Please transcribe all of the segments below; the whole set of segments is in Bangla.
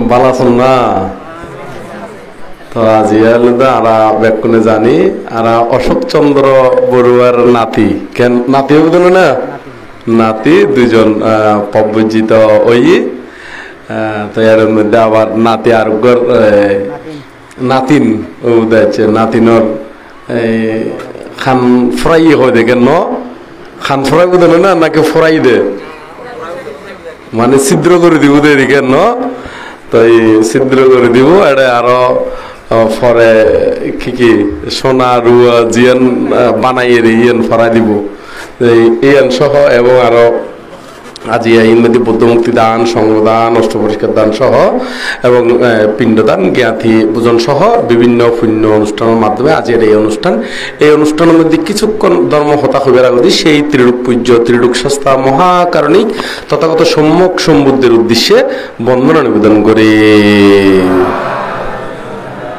বালাসন না তো আজিয়াল আরা বেকুনে জানি আরা অশোক চন্দ্র বড়ুয়ার নাতি কেন নাতি বুঝলো না নাতি দুইজন পব্বজিত ওই তো এর মধ্যে আবার নাতি আরোগ্যর নাতিন উদাচ্ছে নাতিনর খান ফ্রাই হয় দেখেন ন খান ফ্রাই বুঝলো না নাকি ফ্রাই দে মানে ছিদ্র করে দিব দেখেন ন তো এই ছিদ্র করে দিব এটা আরো পরে কি সোনা রুয়া জিয়ান বানাইয়ে ইয়েন ফরাই দিব ইয়ান সহ এবং আরো আজি এই মধ্যে বৌদ্ধ মুক্তি দান সংদান অষ্টপরিষ্কার দান সহ এবং পিণ্ডদান জ্ঞাতি পূজন সহ বিভিন্ন পুণ্য অনুষ্ঠানের মাধ্যমে আজকের এই অনুষ্ঠানের মধ্যে কিছুক্ষণ ধর্ম হতা হইবার আগে সেই ত্রিলোক পূজ্য ত্রিলোক শাস্তা মহাকারণিক তথাগত সম্যক সম্বুদ্ধের উদ্দেশ্যে বন্দনা নিবেদন করে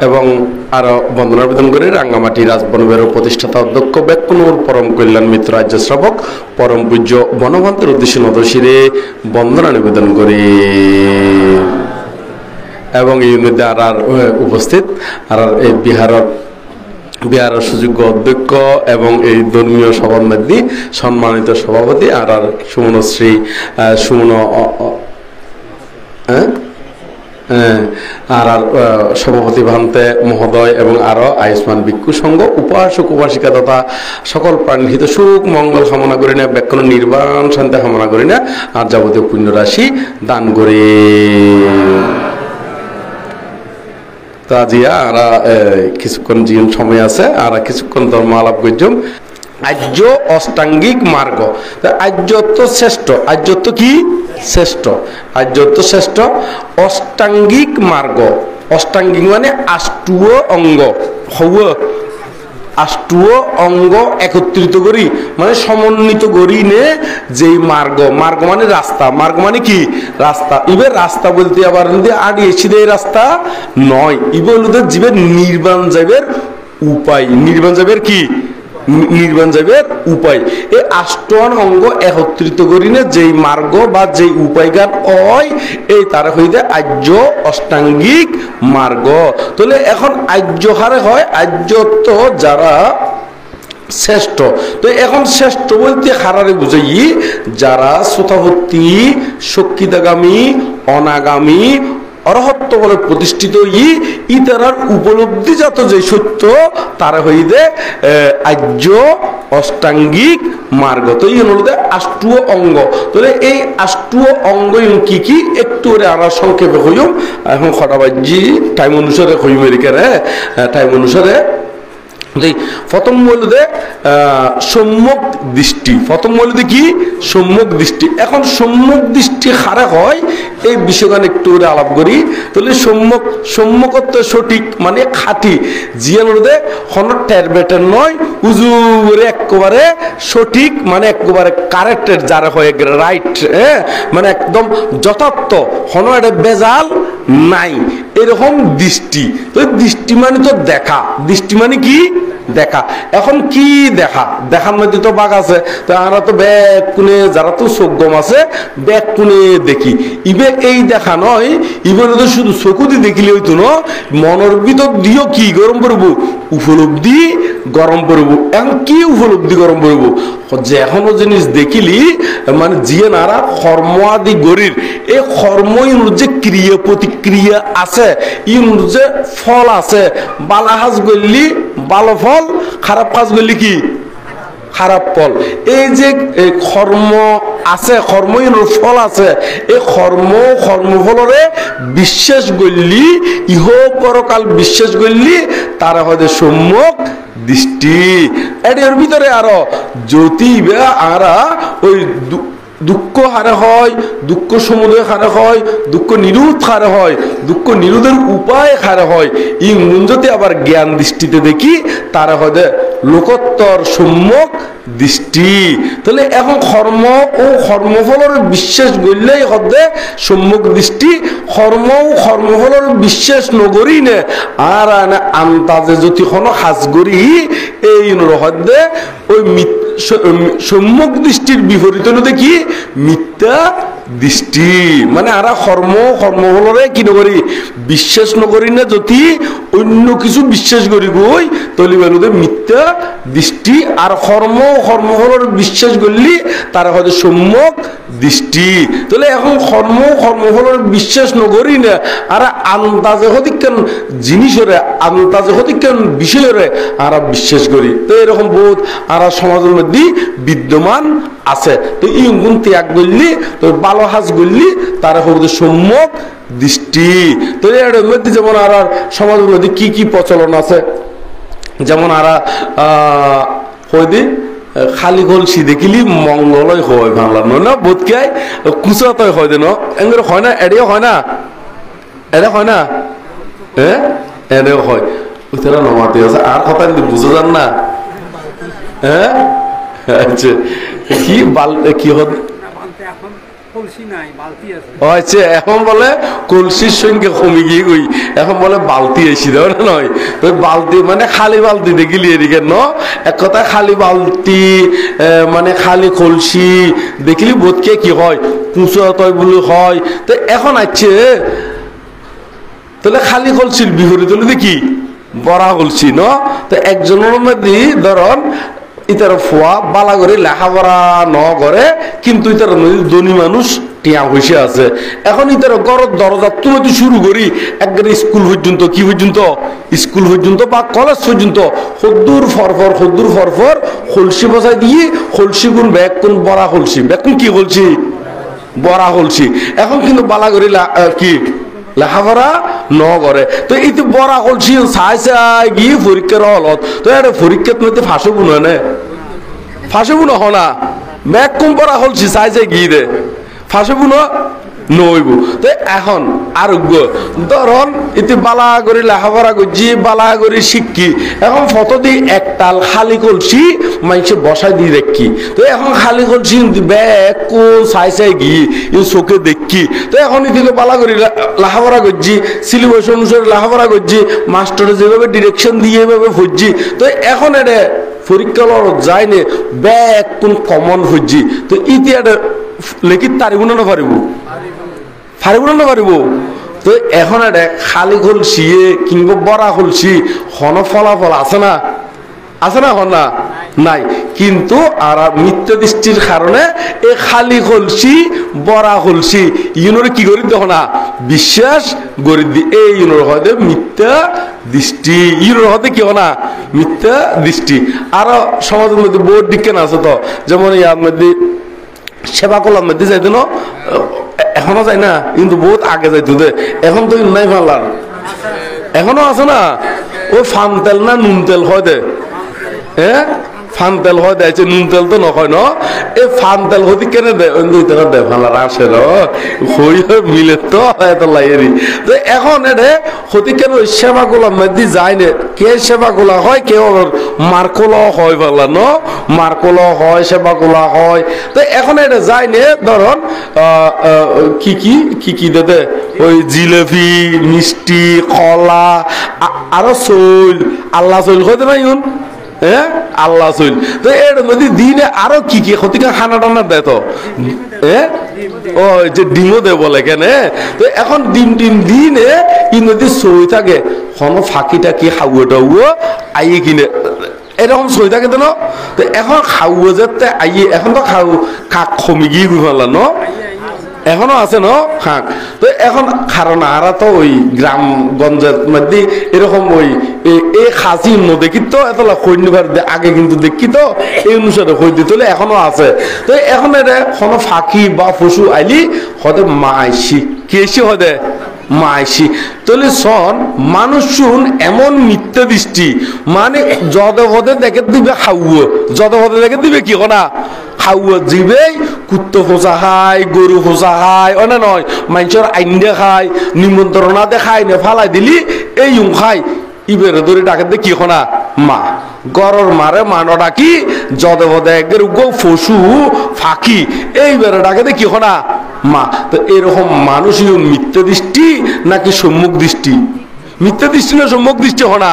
এবং আরো বন্দনা নিবেদন করে রাঙ্গামাটি রাজবনবের প্রতিষ্ঠাতা অধ্যক্ষ বেকুনুর পরম কল্যাণ মিত্র রাজ্য শ্রাবক পরম পূজ্য বনভন্তের উদ্দেশ্যে নদশিরে বন্দনা নিবেদন করে এবং এই মধ্যে আর উপস্থিত আর এই বিহারের সুযোগ্য অধ্যক্ষ এবং এই ধর্মীয় সভার মধ্যে সম্মানিত সভাপতি আর সুমনশ্রী সুমন আর সভাপতি ভান্তে মহোদয় এবং আরো আয়ুষ্মান ভিক্ষু সংঘ উপাসক উপাসিকা তথা সকল প্রাণীর হিত সুখ মঙ্গল কামনা করি না ব্যাকুণ নির্বাণ শান্তি কামনা করি না আর যাবতীয় পুণ্য রাশি দান করে তো আজিয়া আর কিছুক্ষণ জীবন সময় আছে আর কিছুক্ষণ ধর্ম আলাপ করছম আর্য অষ্টাঙ্গিক মার্গ আর্যত্ব শ্রেষ্ঠ আর্যত্ব কি শ্রেষ্ঠ আর্যত্ব শ্রেষ্ঠ অষ্টাঙ্গিক মার্গ অষ্টাঙ্গিক মানে আষ্টুয় অঙ্গ আষ্টুয় অঙ্গ একত্রিত করি মানে সমন্বিত করি নে যেই মার্গ মার্গ মানে রাস্তা মার্গ মানে কি রাস্তা ইবে রাস্তা বলতে আবার আড়িয়েছি এই রাস্তা নয় ইবে হলো জীবের নির্বাণ যাবের উপায় নির্বাণ যাবের কি নির্বাণ যাবের উপায় এই আষ্টন অঙ্গ একত্রিত করি না যেই মার্গ বা যেই উপায় গান হয় এই তারা হইতে আর্য অষ্টাঙ্গিক মার্গ তাহলে এখন আর্য হারে হয় আর্যত্ব যারা শ্রেষ্ঠ তো এখন শ্রেষ্ঠ বলতে হারারে বুঝাই যারা শ্রোতাভর্তি শক্তিদাগামী অনাগামী অরহত্ব বলে প্রতিষ্ঠিত ইতারার উপলব্ধিজাত যে সত্য তারা হইতে আর্য অষ্টাঙ্গিক মার্গ তো এই হলো আষ্টুয় অঙ্গ তাহলে এই আষ্টুয় অঙ্গ কি কি একটু আমরা সংক্ষেপে হইম এখন খটাবাজি টাইম অনুসারে হইম এরিকারে টাইম অনুসারে প্রথম বলতে সম্যক দৃষ্টি প্রথম বলতে কি সম্যক দৃষ্টি এখন সম্যক দৃষ্টি হারে হয় এই বিষয়গান একটু করে আলাপ করি তাহলে সম্যকত্ব সঠিক মানে খাঁটি জিয়ান হন টের বেটের নয় উজু করে একেবারে সঠিক মানে একেবারে কারেক্টের যারা হয় রাইট মানে একদম যথার্থ হন এটা বেজাল নাই এরকম দৃষ্টি তো দৃষ্টি মানে তো দেখা দৃষ্টি মানে কি দেখা এখন কি দেখা দেখার মধ্যে তো বাঘ আছে তো আমরা তো ব্যাগ কুনে যারা তো চোখগম আছে ব্যাগ কুনে দেখি ইবে এই দেখা নয় ইবে তো শুধু চকুদি দেখিলে হইতো না মনের ভিতর দিয়েও কি গরম পড়বো উপলব্ধি গরম পড়বো এখন কি উপলব্ধি গরম পড়বো যে এখনো জিনিস দেখিলি মানে জিয়ে নারা কর্ম আদি গরির এই কর্মই যে ক্রিয়া প্রতিক্রিয়া আছে ইউর যে ফল আছে বালা হাজ গলি ভালো ফল খারাপ কাজ করলে কি খারাপ ফল এই যে কর্ম আছে কর্মই ফল আছে এই কর্মফলরে বিশ্বাস করলি ইহ পরকাল বিশ্বাস করলি তারা হয়তো সম্যক দৃষ্টি এর ভিতরে আরো জ্যোতি আরা ওই দুঃখ হারে হয় দুঃখ সমুদয় হারে হয় দুঃখ নিরোধ হারে হয় দুঃখ নিরোধের উপায় হারে হয় এই মঞ্জতে আবার জ্ঞান দৃষ্টিতে দেখি তারা হয়তো লোকোত্তর সম্যক দৃষ্টি তাহলে এখন কর্ম ও কর্মফলের বিশ্বাস করলেই হবে সম্যক দৃষ্টি কর্ম ও কর্মফলের বিশ্বাস নগরী নে আর আন্তাজে যদি কোনো হাজ করি এই হদ্দে ওই সম্যক দৃষ্টির বিপরীত দেখি মিথ্যা দৃষ্টি মানে আরা কর্মফলরে কি নকরি বিশ্বাস নকরি না যদি অন্য কিছু বিশ্বাস করি গই তলি বেলুদে মিথ্যা দৃষ্টি আর কর্মফলর বিশ্বাস করলি তারা হয়তো সম্যক দৃষ্টি তাহলে এখন কর্মফলর বিশ্বাস নকরি না আর আন্দাজে হতিকেন জিনিসরে আন্দাজে হতিকেন বিষয়রে আরা বিশ্বাস করি তো এরকম বহুত আরা সমাজের মধ্যে বিদ্যমান আছে তো এই গুণ ত্যাগ করলি তো ভালো হাজ করলি তারা হবে সম্যক দৃষ্টি তো এর মধ্যে যেমন আর সমাজের মধ্যে কি কি প্রচলন আছে যেমন আরা হয়দি খালি কলসি দেখিলি মঙ্গলই হয় বাংলা না বোধকায় কুচাতই হয় দেন এগুলো হয় না এড়িয়ে হয় না এটা হয় না হ্যাঁ এনেও হয় ওইটা নমাতে আছে আর কথা কিন্তু বুঝে যান না হ্যাঁ আচ্ছা কি কি হবে আচ্ছা এখন বলে কলসির সংখ্যা কমে গিয়ে গই এখন বলে বালতি এসি দেওয়া নয় তো বালতি মানে খালি বালতি দেখিলি এদিকে ন এক কথা খালি বালতি মানে খালি কলসি দেখিলি বোধকে কি হয় কুচা তয় বলে হয় তো এখন আছে তাহলে খালি কলসির বিপরীত হলো দেখি বড়া কলসি ন তো একজনের মধ্যে ধরন ইতার ফোয়া বালা করে লেখাপড়া ন করে কিন্তু ইতার ধনী মানুষ টিয়া হইসে আছে এখন ইতার গড় দরজা তুমি শুরু করি একবারে স্কুল পর্যন্ত কি পর্যন্ত স্কুল পর্যন্ত বা কলেজ পর্যন্ত হদ্দুর ফরফর কলসি বসাই দিয়ে কলসি গুণ ব্যাগ কোন বড়া কলসি ব্যাগ কোন কি কলসি বড়া কলসি এখন কিন্তু বালা করে কি লেখাপড়া ন করে তো এই তো বড়া কলসি চাই গিয়ে পরীক্ষার হলত তো এটা পরীক্ষার মধ্যে ফাঁসবো না ফাঁসবো না হনা ব্যাগ কম বড়া কলসি চাই গিয়ে দে ফাঁসবো না নইব তো এখন আরোগ্য ধরন এতে বালা করে লেখাপড়া করছি বালা করে শিক্ষি এখন ফটো দিই একটাল খালি কলসি মানুষে বসাই দিয়ে দেখি তো এখন খালি কলসি ব্যাগ কোন চাই গিয়ে চোখে দেখি তো এখন এদিকে বালা করে লেখাপড়া করছি সিলেবাস অনুসারে লেখাপড়া করছি মাস্টারে যেভাবে ডিরেকশন দিয়ে এভাবে ফুটছি তো এখন এটা পরীক্ষা যায় নে ব্যাগ কোন কমন ফুটছি তো ইতিহাস লেখি তারিব না পারিব তো এখন এটা খালি কলসি কিংবা বড়া কলসি হন ফলাফল আছে না হন না নাই কিন্তু আর মিথ্যা দৃষ্টির কারণে এই খালি কলসি বড়া কলসি ইউনোর কি করি দেখো না বিশ্বাস করি দি এই ইউনোর হয়তো মিথ্যা দৃষ্টি ইউনোর হয়তো কি না মিথ্যা দৃষ্টি আরো সমাজের মধ্যে বহুত বিজ্ঞান আছে তো যেমন ইয়ার মধ্যে সেবা করলাম মধ্যে যাইতো না এখনো যায় না কিন্তু বহুত আগে যাইতো দে এখন তো নাই ফালার এখনো আছে না ও ফান তেল না নুন তেল হয় দে হ্যাঁ ফান তেল হয় দেয় নুন তেল তো নয় ন এই ফান তেল হতে কেন দেয় দুই টাকা দেয় ফালার আসে হই মিলে তো এত লাইয়েরি তো এখন এটা হতে কেন সেবা গুলা মধ্যে যায় না কে সেবা গুলা হয় কেউ মার্কোলা হয় ফালা ন মার্কোলা হয় সেবা গুলা হয় তো এখন এটা যায় না ধরন কি দে ওই জিলেপি মিষ্টি কলা আরো চৈল আল্লাহ চৈল হয়তো না ইউন হ্যাঁ আল্লাহ চইল তো এর মধ্যে দিনে আরো কি ক্ষতিকা খানা টানা দেয় তো হ্যাঁ ও যে ডিমও দে বলে কেন তো এখন ডিম দিনে ই নদী সই থাকে কোনো ফাঁকিটা কি খাওয়া টাউয়া আইয়ে কিনে এরকম সই থাকে তো তো এখন খাওয়া যেতে আইয়ে এখন তো কাক কমি গিয়ে ফেলা ন এখনো আছে ন খাক তো এখন কারণ আরা তো ওই গ্রামগঞ্জের মধ্যে এরকম ওই এই খাসি দেখি তো এতলা সৈন্যবার আগে কিন্তু দেখি তো এই অনুসারে হই দিত এখনো আছে তো এখন এটা কোনো ফাঁকি বা পশু আইলি হয়তো মাইসি কেসি হদে মাইসি তাহলে সন মানুষ শুন এমন মিথ্যা দৃষ্টি মানে যদে দেখে দিবে খাওয়া যদে দেখে দিবে কি না খাওয়া দিবে কুত্তো ফোসা খায় গরু ফোসা খায় অনে নয় মানুষের আইনডে খায় নিমন্ত্রণা দেখায় না ফালাই দিলি এই খায় ইবের ধরে ডাকে দে কি না মা গরর মারে মানো ডাকি যদে বদে একদের পশু ফাঁকি এইবারে ডাকে দে কি না মা তো এরকম মানুষই মিথ্যা দৃষ্টি নাকি সম্মুখ দৃষ্টি মিথ্যা দৃষ্টি না সম্মুখ দৃষ্টি হনা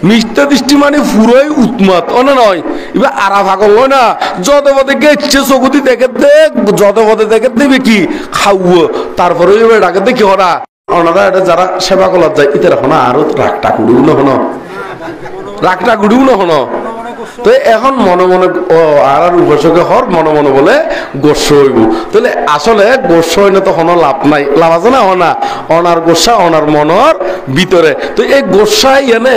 মিথ্যা দৃষ্টি মানে পুরোই উন্মাদ অনা নয়, এবার আরা ভাগল হয় না, যত পথে গেছে চকুতি দেখে দেখ, যত পথে দেখে দেবে কি খাওয়া, তারপরে এবার ডাকে দেখি হরা ওনারা এটা যারা সেবা করার যায় ইতার হনা আরো রাগটা কুড়িও না হন, রাগটা কুড়িও না হন। তো এখন মনে মনে আর উপাসকে হর মনে মনে বলে গোস্ব হইব, তাহলে আসলে গোস্ব হইলে তো কোনো লাভ নাই, লাভ আছে না হনা, অনার গোসা অনার মনের ভিতরে। তো এই গোসাই এনে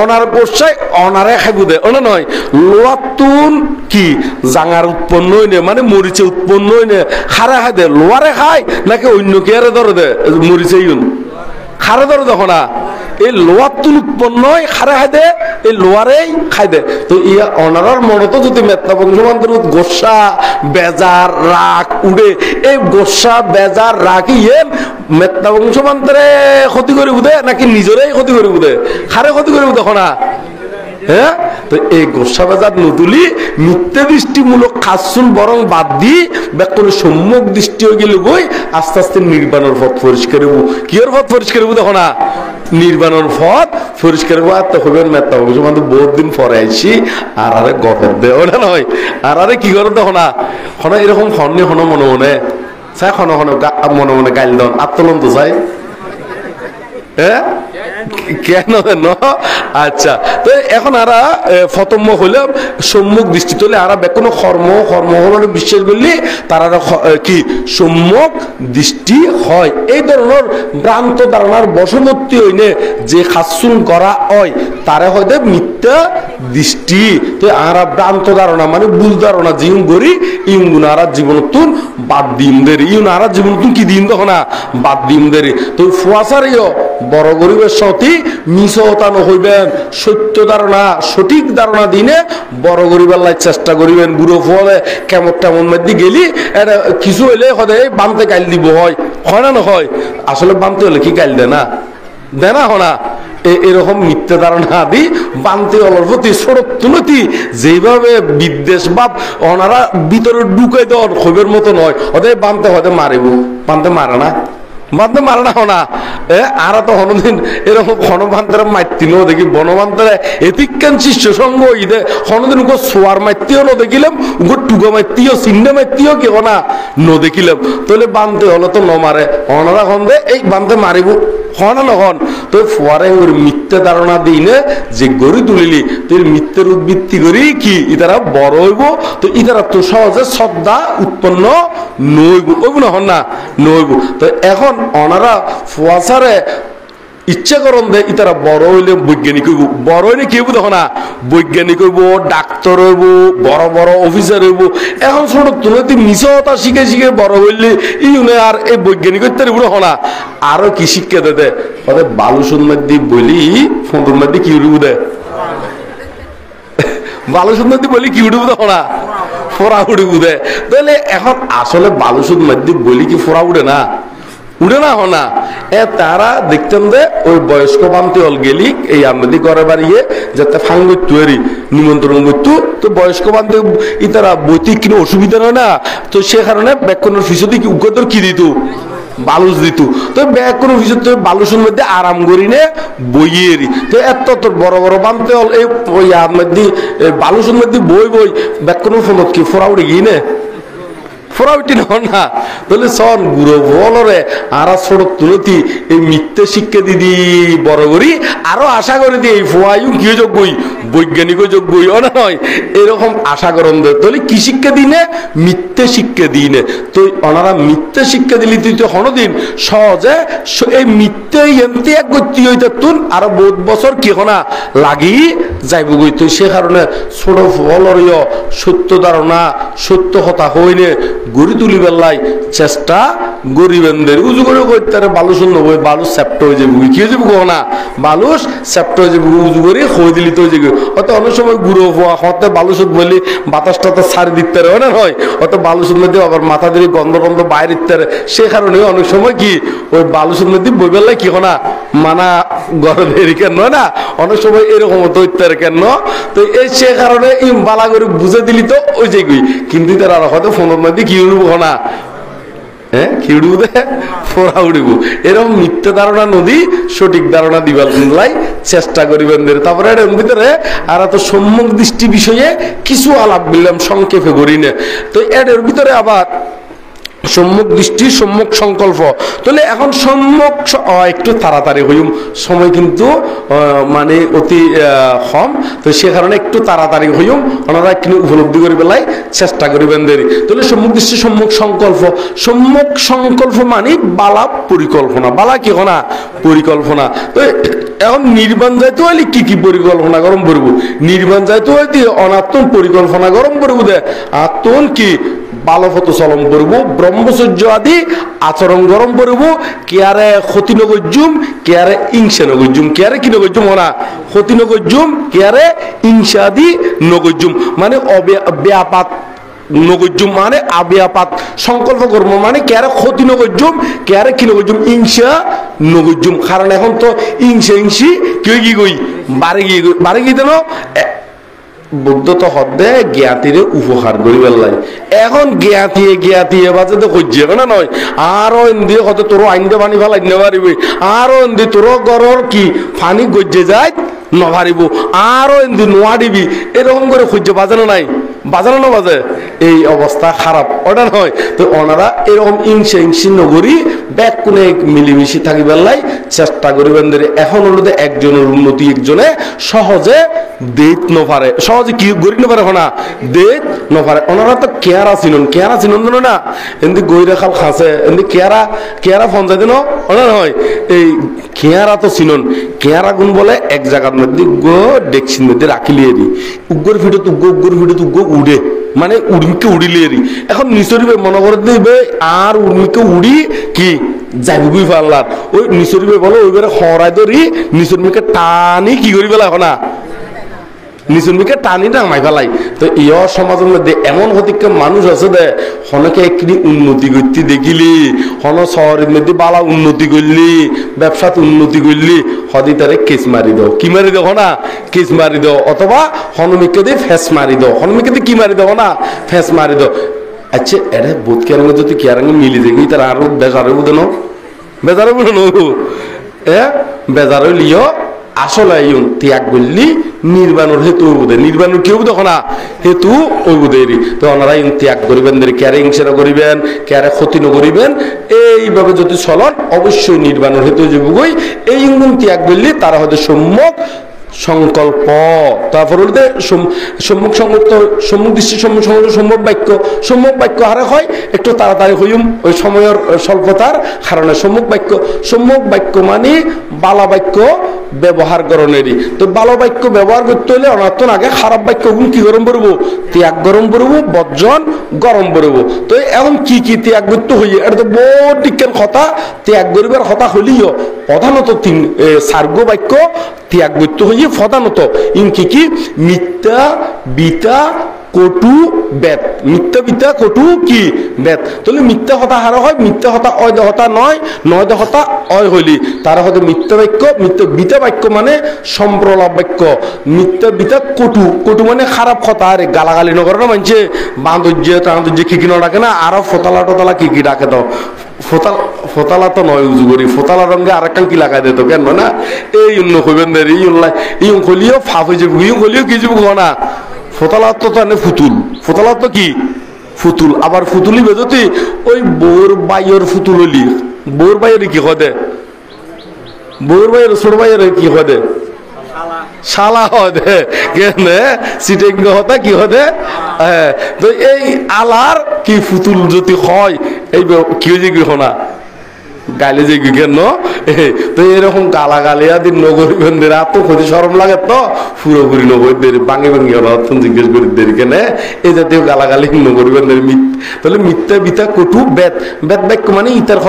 অনার গোসাই অনারে খাইব দে ওনা নয়, লোয়াতুন কি জাঙার উৎপন্ন হইনে মানে মরিচে উৎপন্ন হইনে খারা খাই দে, লোয়ারে খায় নাকি অন্য কে আরে ধরে দে মরিচে ইউন খারে ধরে দেখো না, এই লোয়ার তুল উৎপন্ন হয় খারে খাই দে, এই লোয়ারেই খাই দে। তো ইয়া অনারার মনে তো যদি মেত্তা বংশমান্তর গোসা বেজার রাগ উড়ে, এই গোসা বেজার রাগ ইয়ে মেত্তা বংশমান্তরে ক্ষতি করে বুধে নাকি নিজেরাই ক্ষতি করে বুধে, খারে ক্ষতি করে দেখো না। হ্যাঁ, তো এই গোসা বেজার নতুলি মিথ্যে দৃষ্টিমূলক খাসুন বরং বাদ দি ব্যাকুল সম্যক দৃষ্টি হয়ে গেলে বই আস্তে আস্তে নির্বাণের পথ পরিষ্কার হবো। কিয়র পথ পরিষ্কার হবো দেখো না, নির্বাণের পথ পরিষ্কার হবো। আর তো হবেন মেত্তা বংশমান্ত বহুত দিন পরে আইসি আর আরে গপর দে ওটা নয়, আর আরে কি করে দেখো না, হনো এরকম হননি হনো মনে মনে চাই, হনো হনো মনে মনে গাইল দন আত্মলন তো চাই। হ্যাঁ কেন ন, আচ্ছা। তো এখন আরা ফতম্য হইলে সম্মুখ দৃষ্টি তোলে, আর কোনো কর্ম কর্ম হলে বিশ্বাস করলে তারা কি সম্মুখ দৃষ্টি হয়। এই ধরনের ভ্রান্ত ধারণার বশবর্তী হইলে যে খাসুন করা হয় তারা হয়তো মিথ্যা দৃষ্টি। তো আরা ভ্রান্ত ধারণা মানে ভুল ধারণা জীবন করি ইউন আরা জীবন তুন বাদ দিন দেরি, ইউন আরা জীবন তুন কি দিন তখন না বাদ দিন দেরি। তো ফুয়াশারিও বড় গরিবের সতী মিশতানো হইবেন, সত্য ধারণা সঠিক ধারণা দিনে বড় গরিবের লাই চেষ্টা করিবেন। বুড়ো ফলে কেমন তেমন মধ্যে গেলি এটা কিছু হইলে সদায় বানতে গাইল দিব হয় না নহয়, আসলে বানতে হলে কি গাইল দে না দেনা হনা এরকম মিথ্যা ধারণা আদি বানতে অলর প্রতি সরত্বনতি যেভাবে বিদ্বেষ ভাব ওনারা ভিতরে ঢুকাই দেওয়ার ক্ষোভের মতো নয়, ওদের বানতে হয়তো মারিব, বানতে মারে না, বান্ধে মারে না হনা। আর তো হনদিন এরকম হনবান্তরে মাইতিল দেখি বনবান্তরে এতিকান শিষ্য সঙ্গ ইদে হনদিন উগো সোয়ার মাইতিও ন দেখিলাম, উগো টুগো মাইতিও চিহ্ন মাইতিও কে না ন দেখিলাম। তাহলে বানতে হলো তো ন মারে হনরা হন্দে এই বানতে মারিব হন নহন। তো ফুয়ারে ওর মিথ্যা ধারণা দিনে যে গড়ি তুলিলি তুই মিথ্যের উদ্বৃত্তি করি কি ইতারা বড় হইব, তো ইতারা তো সহজে শ্রদ্ধা উৎপন্ন নইব ওইব না হন না নইব। তো এখন ওনারা ফুয়াশারে ইচ্ছা করন দে ইতারা বড় হইলে বৈজ্ঞানিক হইব, বড় হইলে কি হইব দেখো না বৈজ্ঞানিক হইব, ডাক্তার হইব, বড় বড় অফিসার হইব। এখন ছোট তুই মিশতা শিখে শিখে বড় হইলে ইউনে আর এই বৈজ্ঞানিক হইতে দেখো না আরো কি শিক্ষা দে দে ওদের বালুসুন মধ্যে বলি ফোনের মধ্যে কি উঠব দে, বালুসুন মধ্যে বলি কি উঠব দেখো না ফোরা উঠব দে। তাহলে এখন আসলে বালুসুন মধ্যে বলি কি ফোরা উঠে না, উঠে না হনা। তারা দেখতেন যে ওই বয়স্ক বান্তি হল গেলি এই আমাদের ঘরে বাড়িয়ে যাতে ফাং করতু এরি নিমন্ত্রণ করতু, তো বয়স্ক বান্তি ইতারা বৈতিক কোনো অসুবিধা নয় না, তো সে কারণে ব্যাকরণের ফিসদি কি উগ্রতর কি দিত বালুস দিত। তো ব্যাকরণ ফিসদ বালুসের মধ্যে আরাম করি নে বইয়ে এরি। তো এত তোর বড় বড় বান্তি হল এই মধ্যে বালুসের মধ্যে বই বই ব্যাকরণ ফোনত কি ফোরা উঠে গিয়ে নে ফোরাউটি না। তাহলে সন গুরু বলরে আর ছোট তুলতি এই মিথ্যে শিক্ষা দিদি বড় করি আরো আশা করে দিই এই ফোয়াইও কি যোগ্যই বৈজ্ঞানিক যোগ্যই না নয় এরকম আশা করন দে। তাহলে কি শিক্ষা দিনে মিথ্যে শিক্ষা দিনে। তো ওনারা মিথ্যে শিক্ষা দিলি তুই তো হনদিন সহজে এই মিথ্যে এমতি এক গতি হইতে তুন আরো বহুত বছর কি হনা লাগি যাইব গই। তো সে কারণে ছোট ফলরীয় সত্য ধারণা সত্য কথা হইনে গড়ি তুলি বেলায় চেষ্টা গরিবেনদের উজু করে করতে বালুস নবই বালুস সেপ্ট হয়ে যাবে কি হয়ে যাবে না বালুস সেপ্ট হয়ে যাবে উজু করে হয়ে দিলি তো হয়ে যাবে। অত অনেক সময় গুঁড়ো হওয়া হতে বালুসুদ বলি বাতাসটা তো ছাড়ি দিতে পারে না হয় অত বালুসুদ মধ্যে আবার মাথা দিয়ে গন্ধ গন্ধ বাইরে দিতে পারে। সে কারণে অনেক সময় কি ওই বালুসুদ মধ্যে বই বেলায় কি না মানা গরমের কেন না অনেক সময় এরকম হতো ইত্যাদি কেন। তো এই সে কারণে বালা করে বুঝে দিলি তো ওই যে কিন্তু তারা হয়তো ফোনের মধ্যে কি উঠবো না হ্যাঁ কি উড়িব দে ফোরা উড়িব এরকম মিথ্যা ধারণা নদী সঠিক ধারণা দিবার লাই চেষ্টা করিবেন তারপরে এর ভিতরে আর তো সম্মুখ দৃষ্টি বিষয়ে কিছু আলাপ বললাম সংক্ষেপে করি না তো এর ভিতরে আবার সম্মুখ দৃষ্টি সম্মুখ সংকল্প তাহলে এখন সম্মুখ একটু তাড়াতাড়ি হইম সময় কিন্তু মানে অতি কম তো সে কারণে একটু তাড়াতাড়ি হইম ওনারা একটু উপলব্ধি করে বেলায় চেষ্টা করিবেন দেরি তাহলে সম্মুখ দৃষ্টি সম্মুখ সংকল্প মানে বালা পরিকল্পনা বালা কি না পরিকল্পনা তো এখন নির্বাণ যাইতে হলে কি কি পরিকল্পনা গরম করবো নির্বাণ যাইতে হইতে অনাত্মন পরিকল্পনা গরম করবো দে আত্মন কি ভালো ফটো চলন করবো ব্রহ্মচর্য আদি আচরণ গরম করবো কেয়ারে ক্ষতি নগর্যুম কেয়ারে ইংসা নগর্যুম কেয়ারে কি নগর্যুম ওরা ক্ষতি নগর্যুম কেয়ারে ইংসা আদি নগর্যুম মানে ব্যাপাত নগর্যুম মানে আবিয়াপাত সংকল্প কর্ম মানে কেয়ারে ক্ষতি নগর্যুম কেয়ারে কি নগর্যুম ইংসা নগর্যুম কারণ এখন তো ইংসি কেউ কি কই বাড়ি গিয়ে দেন বুদ্ধ তো হদ্দে জ্ঞাতিরে উপহার করিবার লাই এখন জ্ঞাতিয়ে বাজে তো কইছে না নয় আরো এন্দি কত তোর আইনটা পানি ফেলাই নেবারিবি আরো এন্দি তোর গরর কি পানি গজ্জে যায় নভারিব আরো এন্দি নোয়া দিবি এরকম করে খুঁজছে বাজানো নাই বাজানো না বাজে এই অবস্থা খারাপ ওটা নয় তো ওনারা এরকম ইংসি নগরী ব্যাগ কোনে মিলিমিশি থাকিবার লাই চেষ্টা করিবেন এখন হলো একজনের উন্নতি একজনে সহজে দেত নপারে সহজে কি গড়ি নপারে না দেত নপারে ওনারা তো কেয়ারা চিনন না এমনি গইরা খাল খাসে এমনি কেয়ারা পঞ্চায়েত ন ওনা নয় এই কেয়ারা তো চিনন কেয়ারা গুণ বলে এক জায়গার মধ্যে গো ডেকসির মধ্যে রাখিলিয়ে দি উগ্গর ভিডিও উগ্গ উড়ে মানে উর্মিকে উড়িলিয়ে দি এখন নিচরিবে মনে করে দিবে আর উর্মিকে উড়ি কি যাবি পারলার ওই নিচরিবে বলো ওইবারে হরাই ধরি নিচরিকে টানি কি করি পেলা এখন নিচুমিকে টানি নামাই ফেলাই তো ইয় সমাজের মধ্যে এমন হতিকে মানুষ আছে দে হনকে একটি উন্নতি করতে দেখিলি হন শহরের মধ্যে বালা উন্নতি করলি ব্যবসাতে উন্নতি করলি হদি তারে কেস মারি দাও কি মারি দাও না কেস মারি দাও অথবা হনমিকে দিয়ে ফেস মারি দাও হনমিকে দিয়ে কি মারি দাও না ফেস মারি দাও আচ্ছা এটা বোধ কেরাঙ্গে যদি কেরাঙ্গে মিলি দেখি তারা আরো বেজারে বুঝে নো বেজারে বুঝে নো বেজারে লিও আসলে ত্যাগ বললি নির্বাণের হেতু বোধে নির্বাণের কেউ দেখো না হেতু ওই বোধেরই তো ওনারা ত্যাগ করিবেন ক্যারে হিংসা করিবেন ক্যারে ক্ষতি করিবেন এইভাবে যদি চলন অবশ্যই নির্বাণের হেতু যাবই এই ত্যাগ বললি তারা হয়তো সম্যক সংকল্প তারপর সম্মুখ দৃষ্টি সম্মুখ বাক্য হারে হয় একটু তাড়াতাড়ি হইম ওই সময়ের স্বল্পতার কারণে সম্মুখ বাক্য মানে বালা বাক্য ব্যবহার করণেরই তো ভালো বাক্য ব্যবহার করতে হলে অনার্থন আগে খারাপ বাক্য কি গরম করবো ত্যাগ গরম করবো বর্জন গরম করবো তো এখন কি ত্যাগ করতে হইয়ে এটা তো বহুত দিকের কথা ত্যাগ করিবার কথা হইলেও প্রধানত সার্গ বাক্য ত্যাগ করতে হইয়ে প্রধানত কি মিথ্যা বিতা কটু বেদ মিথ্যা বিদ্যা কটু কি বেদ তাহলে মিথ্যা হতা হারা হয় মিথ্যা হতা অয় দহতা নয় দহতা অয় হইলি তারা হয়তো মিথ্যা বাক্য মিথ্যা বিতা বাক্য মানে সম্প্রলাপ বাক্য মিথ্যা বিতা কটু মানে খারাপ কথা আরে গালাগালি নগর না মানছে বাঁধর্য কি ডাকে না আরো ফোতালা টোতালা কি ডাকে তো ফোতালা তো নয় উজু করি ফোতালা রঙে আর একটা কি লাগাই দিত কেন না এই অন্য কইবেন ইউং খলিও ফাফ হয়ে যাবো ইউং খলিও কি যাবো না ফোতালাত তো ফোতালাত তো কি ফুতুল আবার ফুতুলি বেদতে ওই বোর বাইয়ের ফুতুল হলি বোর বাইয়ের কি হদে বোর বাইয়ের ছোট বাইয়ের কি হদে শালা হদে কেন সিটেং হতা কি হদে তো এই আলার কি ফুতুল যদি হয় এই কি হয়ে গৃহ না গাইলে যে কেন তো এরকম গালাগালি আদি নগরীবন্ধের এত ক্ষতি সরম লাগে তো পুরোপুরি নগরীদের ভাঙি জিজ্ঞেস করি দেরি কেন এই জাতীয় গালাগালি নগরীবন্ধের তাহলে মিথ্যা বিতা কটু বেদ বাক্য মানে ইতার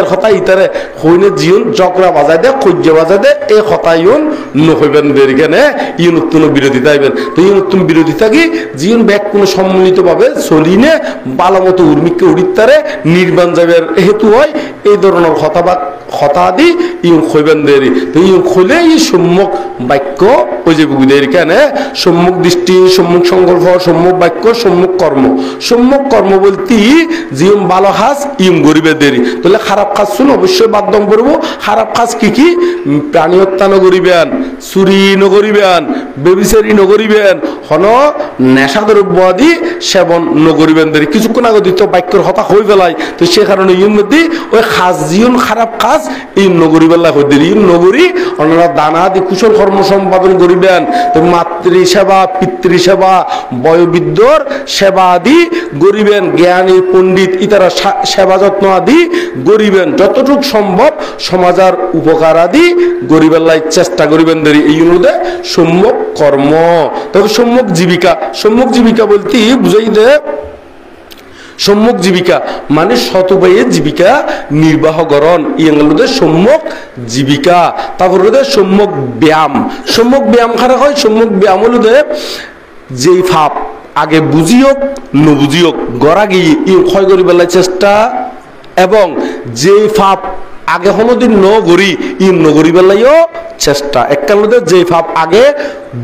কথা ইতারে হইনে জীবন চক্রা বাজাই দে খৈর্য বাজাই দে এই কথা ইউন নহইবেন দেরি কেন ইউন উত্তম বিরোধিতা আইবেন তো ইউন উত্তম বিরোধিতা কি জীবন ব্যাগ কোনো সম্মিলিত ভাবে চলিনে ভালো মতো উর্মিককে উড়িতারে নির্বাণ যাবের হেতু হয় এই ধরনের কথা আদি ইউন খইবেন দেরি তো ইউন খইলে এই সম্যক বাক্য ওই যে বুঝিদের কেনে সম্মুখ দৃষ্টি, সম্মুখ সংকল্প, সম্মুখ বাক্য, সম্মুখ কর্ম। সম্মুখ কর্ম বলতে জিম ভালো কাজ ইম গরিবে দেরি, তাহলে খারাপ কাজ শুন অবশ্যই বাধ্যম করবো। খারাপ কাজ কি কি? প্রাণী হত্যা নগরিবেন, চুরি নগরিবেন, বেবিচারি নগরিবেন, হন নেশা দ্রব্য আদি সেবন নগরিবেন দেরি। কিছুক্ষণ আগে দিত বাক্যর হতা হয়ে পেলায়, তো সে কারণে ইম মধ্যে ওই কাজ জিউন খারাপ কাজ এই নগরী বেলা হয়ে দেরি। ইম নগরী ওনারা দানা আদি কুশল কর্ম সম্পাদন করিবেন, তো মাতৃ সেবা, পিতৃ সেবা, বয়োবৃদ্ধর সেবা আদি গরিবেন, জ্ঞানী পণ্ডিত ইতারা সেবা যত্ন আদি গরিবেন, যতটুক সম্ভব সমাজার উপকার আদি গরিবের চেষ্টা করিবেন দেরি। এই অনুরোধে সম্যক কর্ম। তবে সম্যক জীবিকা, সম্যক জীবিকা বলতে বুঝাই দে সম্যক জীবিকা মানে শত উপায়ে জীবিকা নির্বাহ করণ, ইংরেজিতে সম্যক জীবিকা। তারপরে সম্যক ব্যায়াম। সম্যক ব্যায়াম খারাপ হয়, সম্যক ব্যায়াম হলো যেই ভাব আগে বুঝিওক নবুঝিওক গড়া গিয়ে ই ক্ষয় করি বেলায় চেষ্টা, এবং যে ভাব আগে কোনোদিন নগরি ই নগরি বেলাইও চেষ্টা। এককালে যে ভাব আগে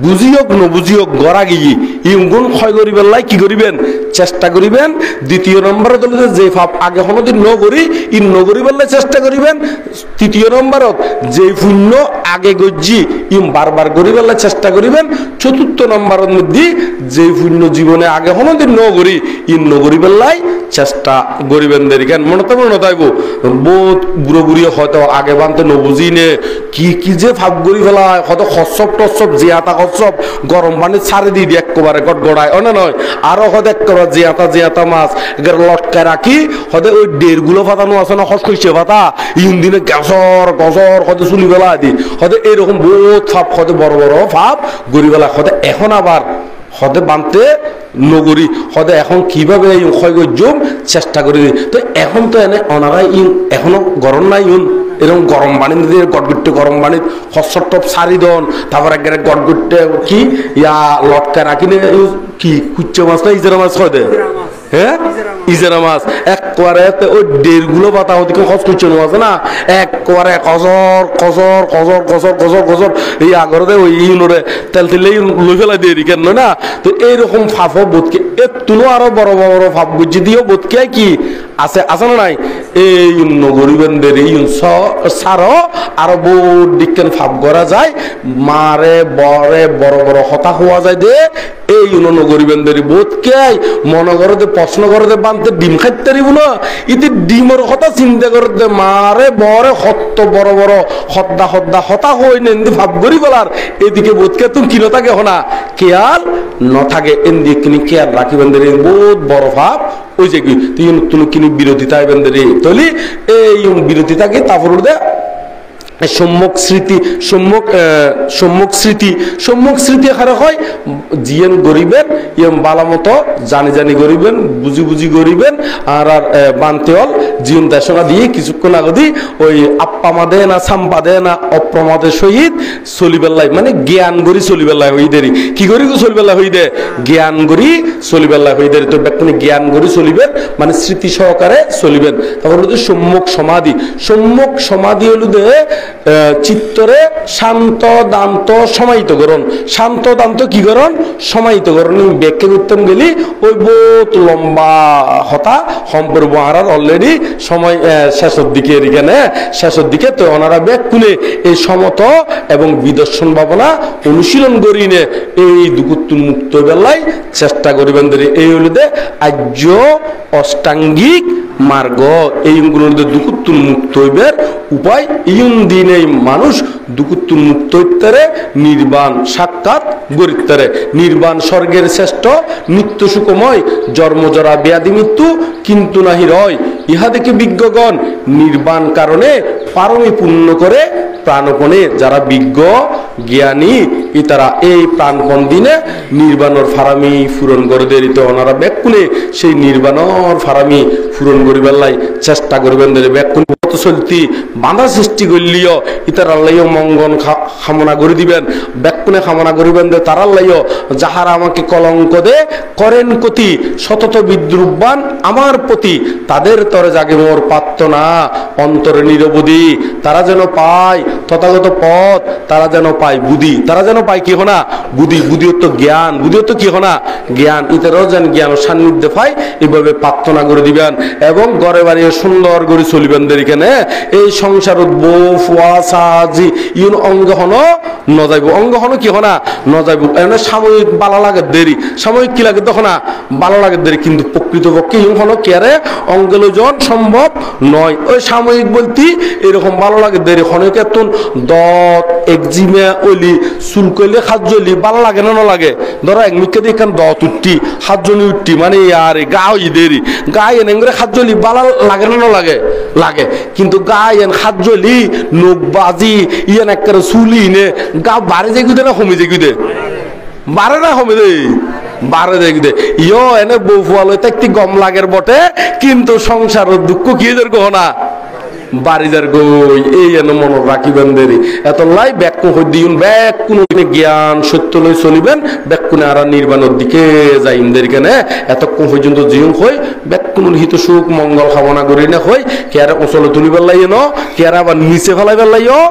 বুঝিওক নবুঝিওক গড়া গিয়ে ই গুণ ক্ষয় করি বেলায় কি করিবেন? চেষ্টা করিবেন। দ্বিতীয় নম্বরত যে ভাব আগে কোনোদিন নগরি ই নগরি বেলায় চেষ্টা করিবেন। তৃতীয় নম্বরত যে পুণ্য আগে গজ্জি ইম বারবার করি বেলায় চেষ্টা করিবেন। চতুর্থ নম্বরের মধ্যে যে পুণ্য জীবনে আগে কোনোদিন নগরি ই নগরি বেলায় চেষ্টা করিবেন দেরি। কেন মনে তো মনে তাইব বহুত বুড়ো বুড়ি হয়তো আগে বানতে নবুঝি নে কি কি যে ভাব করি ফেলা হয়, হয়তো খসব টসব জিয়াতা খসব গরম পানি ছাড়ে দিয়ে দিয়ে একবারে গড়গড়ায় অনে নয়। আরো হয়তো একবার জিয়াতা মাছ এগুলো লটকায় রাখি, হয়তো ওই ডেরগুলো ফাটানো আছে না, খস কইছে ফাটা ইন দিনে গসর গসর হয়তো চুলি বেলা দি, হয়তো এরকম বহুত ভাব হয়তো বড় বড় ভাব গড়ি বেলা হয়তো এখন আবার হতে বানতে নগরী হতে এখন কিভাবে ক্ষয় জম চেষ্টা করি। তো এখন তো এনে ওনারা এখনো গরম নাই এরকম গরম পানি দিয়ে গটগুট্টে গরম পানি হসর টপ সারি দন, তারপর একবারে গটগুট্টে কি ইয়া লটকা রাখিনে কি কুচ্চা মাছ না ইজারা মাছ হয় দে, হ্যাঁ ইজারা মাছ একবারে ওই ডেরগুলো পাতা ওদিকে খস কুচ্চা আছে না, একবারে কজর কজর কজর কজর কজর কজর এই আগরে ওই ইউনরে তেল তেলে লই ফেলাই দিয়ে কেন না। তো এইরকম ফাফ বোধকে তুলো আরো বড় বড় ফাপ বুঝি দিও বোধকে কি আছে আছে না নাই। এই গরিবেনদের এই সারও আরো বহুত দিকেন ফাপ করা যায়, মারে বরে বড় বড় হতা হওয়া যায় দে। এই গরিবেনদের বোধকে মনে করতে প্রশ্ন করতে বানতে ডিম খাইতে পারিব না, ইতি ডিমের কথা চিন্তা করতে মারে বরে হত বড় বড় হদ্দা হদ্দা হতা হই নেন্দি ভাব করি বলার এদিকে বোধকে তুমি কিনো থাকে হনা খেয়াল ন থাকে এদিকে কিনি খেয়াল রাখিবেন বহুত বড় ভাব ওই যে কি তুমি কিনি বিরোধিতা হইবেন তলি এই বিরোধিতাকে তারপর সম্যক স্মৃতি সম্যক স্মৃতি খারাপ হয় জিয়েন গরিবেন ইয়ম বালা মতো জানি জানি গরিবেন বুঝি বুঝি গরিবেন আর আর বান্তেল জীবন দেশনা দিয়ে কিছুক্ষণ আগদি ওই আপ্পামা দেয় না সাম্পা দেয় না অপ্রমাদের সহিত চলিবেল্লাই মানে জ্ঞান গড়ি চলিবেল্লাই হই দেরি কি করি চলিবেল্লাই হই দে জ্ঞান গড়ি চলিবেল্লাই হই দেরি। তো ব্যক্তি জ্ঞান গড়ি চলিবেন মানে স্মৃতি সহকারে চলিবেন। তারপর সম্যক সমাধি হল দে চিত্তরে শান্ত দান্ত সমাহিত করণ। শান্ত দান্ত কি করণ? সমাহিত করণ। ব্যাখ্যা করতাম গেলি ওই বহুত লম্বা হতা সম্পর্ক হারার অলরেডি সময় শেষের দিকে এখানে শেষের দিকে তো ওনারা ব্যাকুলে এই সমত এবং বিদর্শন ভাবনা অনুশীলন করি নে এই দুকুত্তুর মুক্ত বেলায় চেষ্টা করিবেন। এই হল আর্য অষ্টাঙ্গিক মার্গ। এইগুলোর দুকুত্তুর মুক্ত হইবার উপায় ইউন দিনে মানুষ দুকুত্তুর মুক্ত হইতে নির্বাণ সাক্ষাৎ গরিতারে। নির্বাণ স্বর্গের শ্রেষ্ঠ নিত্য সুখময় জন্মজরা ব্যাধি মৃত্যু কিন্তু নাহি রয়। ইহা দেখে বিজ্ঞগণ নির্বাণ কারণে পারমি পূর্ণ করে প্রাণপণে। যারা বিজ্ঞ জ্ঞানী ইতারা এই প্রাণপণ দিনে নির্বাণর ফারামি পূরণ করে দেরিত ওনারা ব্যাকুলে সেই নির্বাণর ফারামি পূরণ করিবার লাই চেষ্টা করবেন। ব্যাকুল চলতি বাধা সৃষ্টি করলিও ইতার আল্লাহ মঙ্গল কামনা করে দিবেন। ব্যাকুনে কামনা করিবেন যে তার আল্লাহ যাহারা আমাকে কলঙ্ক দে করেন কতি সতত বিদ্রুপবান আমার প্রতি তাদের তরে জাগে মোর পাত্র না অন্তরে নিরবধি। তারা যেন পায় তথাগত পথ তারা যেন পায় বুদ্ধি, তারা যেন পায় কি হনা বুদ্ধি, বুদ্ধি তো জ্ঞান, বুদ্ধি তো কি হনা জ্ঞান, ইতারাও যেন জ্ঞান সান্নিধ্যে পায় এইভাবে প্রার্থনা করে দিবেন এবং ঘরে বাড়ি সুন্দর করে চলিবেন এখানে। এই সংসারত বউ ফুয়া সাজি ইউন অঙ্গ হন নজাইব, অঙ্গ হন কি হনা নজাইব, এনে সাময়িক বালা লাগে দেরি, সাময়িক কি লাগে তখন ভালো লাগে দেরি, কিন্তু প্রকৃতপক্ষে ইউন হন কেয়ারে অঙ্গলোজন সম্ভব নয়। ওই সাময়িক বলতে এরকম ভালো লাগে দেরি অনেক এতন দত একজিমে ওলি চুল কইলে খাদ্যলি ভালো লাগে না লাগে, ধরো এক মিকে দিয়ে দত উঠতি সাতজনী উঠতি মানে আর গা হই দেরি গায়ে এনে করে খাদ্যলি ভালো লাগে না লাগে লাগে, কিন্তু গায়ে এন খাদ্যলি নোক বাজি ইয়ান এক চুলি নে গা বাড়ে যে গুদে না কমে যে গুদে বাড়ে না কমে দে বারে দেখবে ইয়ো এনে বউ ফুয়ালো একটি গম লাগের বটে, কিন্তু সংসারের দুঃখ কি না বাড়িদার গই এই এনে মনে রাখিবেন দেরি এত লাই ব্যাক দিন ব্যাক কোন জ্ঞান সত্য লই চলিবেন ব্যাক কোনে আর নির্বাণের দিকে যাইম দেরিকেনে এতক্ষণ পর্যন্ত জিয়ম হই ব্যাক কোন হিত সুখ মঙ্গল কামনা করি না হই কেয়ারে অচলে তুলিবার লাইয়ে ন কেয়ারে আবার নিচে ফেলাইবার লাইও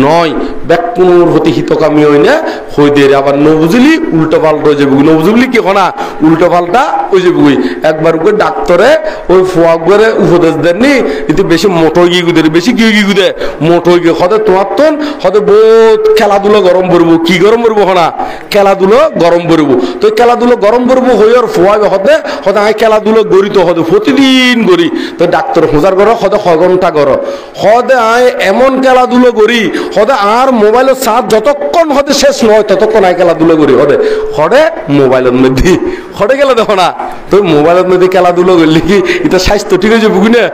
নয়, ব্যাক কোনোর প্রতি হিতকামী হই না হই দেরি আবার ন বুঝলি উল্টো পাল্টা হয়ে যাবি, ন বুঝলি কি না উল্টো পাল্টা হয়ে যাবি। একবার ওকে ডাক্তারে ওই ফোয়া করে উপদেশ দেননি কিন্তু বেশি মোটর গিয়ে গুদে বেশি কি গুদে মোটর গিয়ে হতে তোমার তো হতে বহুত খেলাধুলো গরম পড়বো, কি গরম পড়বো না খেলাধুলো গরম পড়বো, তো খেলাধুলো গরম পড়বো হইয়ার ফোয়া হতে হতে আমি খেলাধুলো গড়ি তো হতে প্রতিদিন গড়ি, তো ডাক্তার খোঁজার করো হতে ঘন্টা করো হতে আয় এমন খেলাধুলো করি হতে আর মোবাইলের চার্জ যতক্ষণ হতে শেষ নয় ততক্ষণ আয় খেলাধুলো করি হতে হরে মোবাইলের মধ্যে হরে গেলে দেখো না তো মোবাইলের মধ্যে খেলাধুলো করলি কি এটা স্বাস্থ্য ঠিক হয়েছে বুঝি না